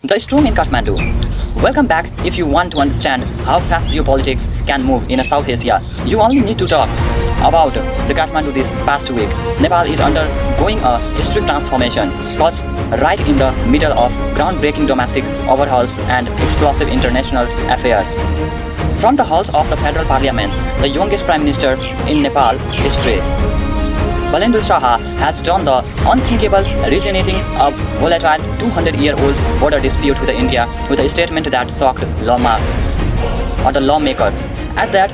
The storm in Kathmandu. Welcome back. If you want to understand how fast geopolitics can move in South Asia, you only need to talk about the Kathmandu this past week. Nepal is undergoing a historic transformation caused right in the middle of groundbreaking domestic overhauls and explosive international affairs. From the halls of the federal parliaments, the youngest prime minister in Nepal history, Shah has done the unthinkable, resonating a volatile 200-year-old border dispute with India with a statement that shocked lawmakers. At that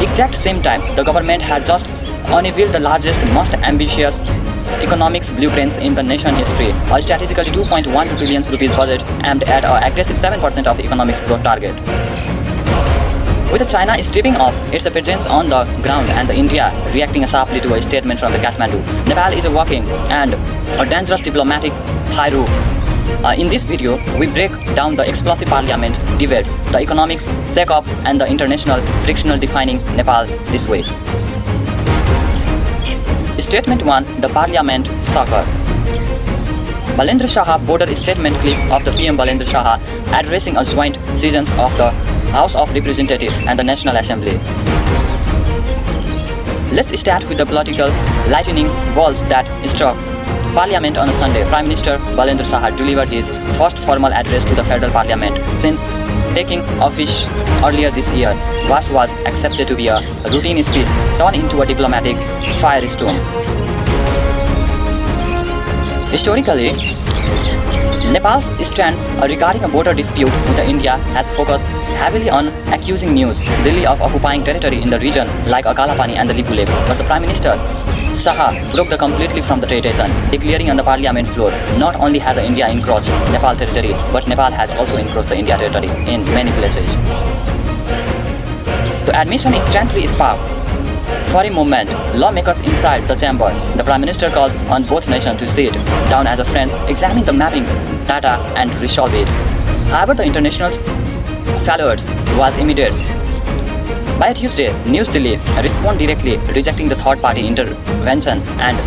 exact same time, the government has just unveiled the largest, most ambitious economics blueprints in the nation history, a strategically 2.12 trillion rupees budget aimed at an aggressive 7% of economics growth target. With China stripping off its presence on the ground and India reacting sharply to a statement from the Kathmandu, Nepal is walking and a dangerous diplomatic tightrope. In this video, we break down the explosive parliament debates, the economics shake-up, and the international frictional defining Nepal this week. Statement 1: The Parliament Shocker. Shah border statement clip of the PM Shah addressing a joint sessions of the House of Representatives and the National Assembly. Let's start with the political lightning bolts that struck Parliament on a Sunday. Prime Minister Shah delivered his first formal address to the federal parliament since taking office earlier this year. What was accepted to be a routine speech turned into a diplomatic firestorm. Historically, Nepal's stance regarding a border dispute with India has focused heavily on accusing New Delhi of occupying territory in the region like Kalapani and the Lipu Lake. But the Prime Minister Shah broke completely from the tradition, declaring on the parliament floor, not only has India encroached Nepal territory, but Nepal has also encroached the India territory in many places. The admission instantly sparked. For a moment, lawmakers inside the chamber, the Prime Minister called on both nations to sit down as friends, examine the mapping data and resolve it. However, the international followers was immediate. By Tuesday, New Delhi responded directly, rejecting the third-party intervention and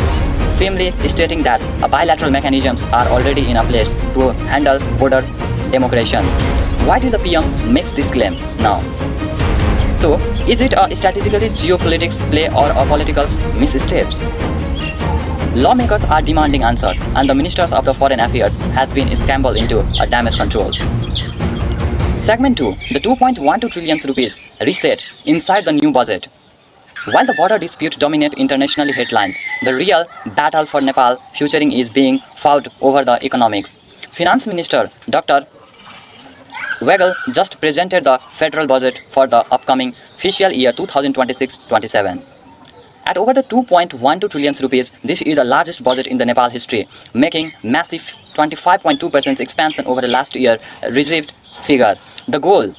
firmly stating that bilateral mechanisms are already in place to handle border demarcation. Why did the PM make this claim now? So, is it a strategically geopolitics play or a political missteps? Lawmakers are demanding answers, and the ministers of the foreign affairs has been scrambled into a damage control. Segment 2: The 2.12 trillion rupees reset inside the new budget. While the border dispute dominate international headlines, the real battle for Nepal futuring is being fought over the economics. Finance Minister Dr. Weigel just presented the federal budget for the upcoming fiscal year 2026-27. At over the 2.12 trillion rupees, this is the largest budget in the Nepal history, making massive 25.2% expansion over the last year received figure. The goal: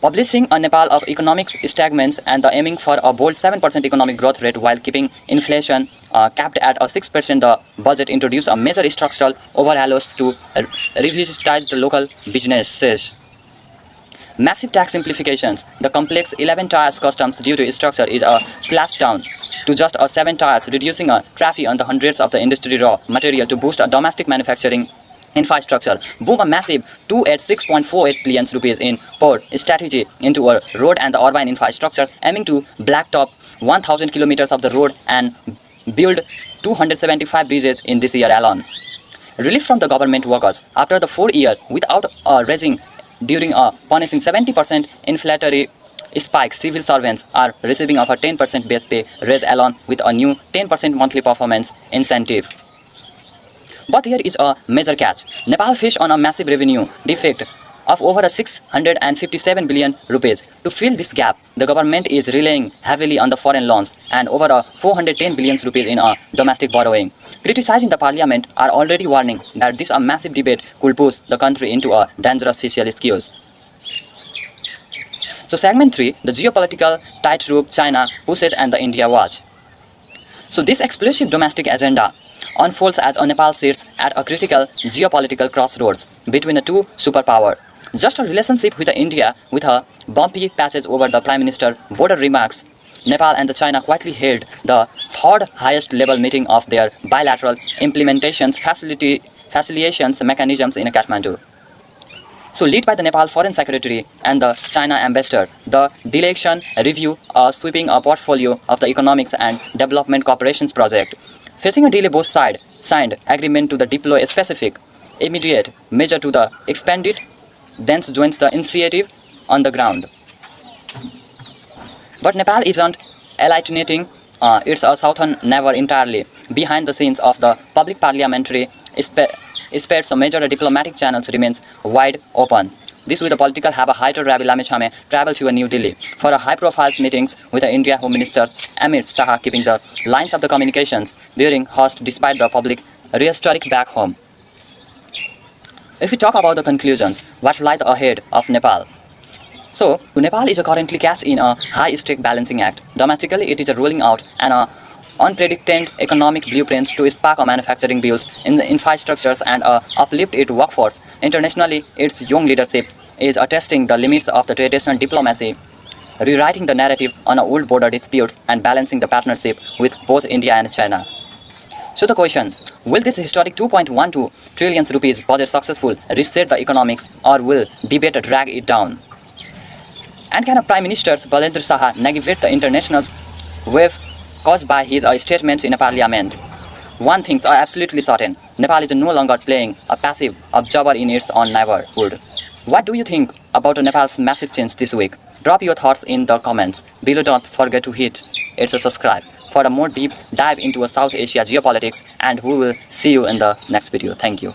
publishing a Nepal of economics stagnates and the aiming for a bold 7% economic growth rate while keeping inflation capped at a 6%. The budget introduced a major structural overhauls to revitalize the local businesses. Massive tax simplifications. The complex 11 tiers customs duty structure is slashed down to just 7 tiers, reducing traffic on the hundreds of the industry raw material to boost domestic manufacturing infrastructure. Boom a massive 286.48 billion rupees in port strategy into a road and the urban infrastructure, aiming to blacktop 1,000 kilometers of the road and build 275 bridges in this year alone. Relief from the government workers after the 4 year without raising during a punishing 70% inflationary spike. Civil servants are receiving of a 10% base pay raise along with a new 10% monthly performance incentive. But here is a major catch. Nepal faced on a massive revenue defect of over 657 billion rupees. To fill this gap, the government is relying heavily on the foreign loans and over 410 billion rupees in domestic borrowing. Criticizing the parliament are already warning that this massive debate could push the country into a dangerous fiscal squeeze. So segment 3, the geopolitical tightrope China pushes and the India watch. So this explosive domestic agenda unfolds as Nepal sits at a critical geopolitical crossroads between the two superpowers. Just a relationship with India with a bumpy patches over the Prime Minister border remarks, Nepal and China quietly held the third highest level meeting of their bilateral implementations facilitation mechanisms in Kathmandu. So, led by the Nepal Foreign Secretary and the China Ambassador, the delegation review a sweeping portfolio of the economics and development cooperations project. Facing a delay, both sides signed agreement to the deploy a specific, immediate measure to the expand it, thence joins the initiative on the ground. But Nepal isn't alienating its southern neighbor entirely. Behind the scenes of the public parliamentary space, so major diplomatic channels remains wide open. This with the political have a highter Ravi Lamechhame travel to New Delhi for a high-profile meetings with the India Home Ministers Amit Shah, keeping the lines of the communications bearing host despite the public rhetoric back home. If we talk about the conclusions, what lies ahead of Nepal? So, Nepal is currently cast in a high-stake balancing act. Domestically, it is rolling out an unpredicted economic blueprint to spark manufacturing builds in the infrastructures and uplift its workforce. Internationally, its young leadership is attesting the limits of the traditional diplomacy, rewriting the narrative on old border disputes and balancing the partnership with both India and China. So the question, will this historic 2.12 trillion rupees budget successful reset the economics, or will debate drag it down? And can a Prime Minister Balendra Shah navigate the international wave caused by his statements in a parliament? One thing's are absolutely certain, Nepal is no longer playing a passive observer in its own neighborhood. What do you think about Nepal's massive change this week? Drop your thoughts in the comments below. Don't forget to hit subscribe for a more deep dive into South Asia geopolitics, and we will see you in the next video. Thank you.